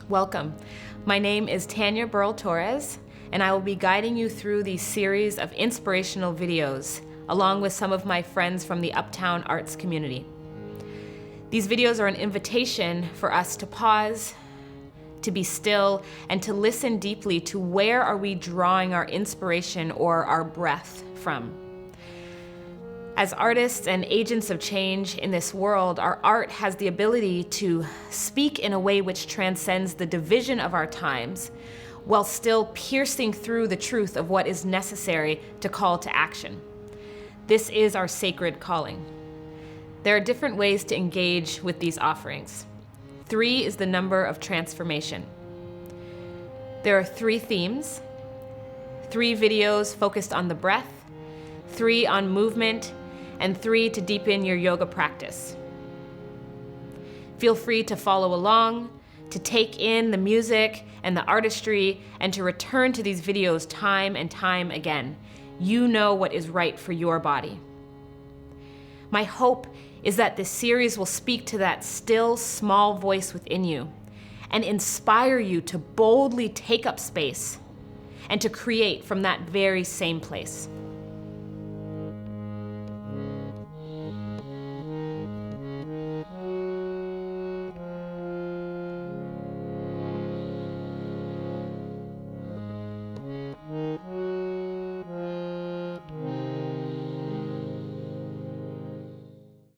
Welcome. My name is Tanya Birl-Torres, and I will be guiding you through these series of inspirational videos, along with some of my friends from the Uptown arts community. These videos are an invitation for us to pause, to be still, and to listen deeply to where are we drawing our inspiration or our breath from. As artists and agents of change in this world, our art has the ability to speak in a way which transcends the division of our times, while still piercing through the truth of what is necessary to call to action. This is our sacred calling. There are different ways to engage with these offerings. 3 is the number of transformation. There are 3 themes, 3 videos focused on the breath, 3 on movement, and 3 to deepen your yoga practice. Feel free to follow along, to take in the music and the artistry, and to return to these videos time and time again. You know what is right for your body. My hope is that this series will speak to that still, small voice within you and inspire you to boldly take up space and to create from that very same place.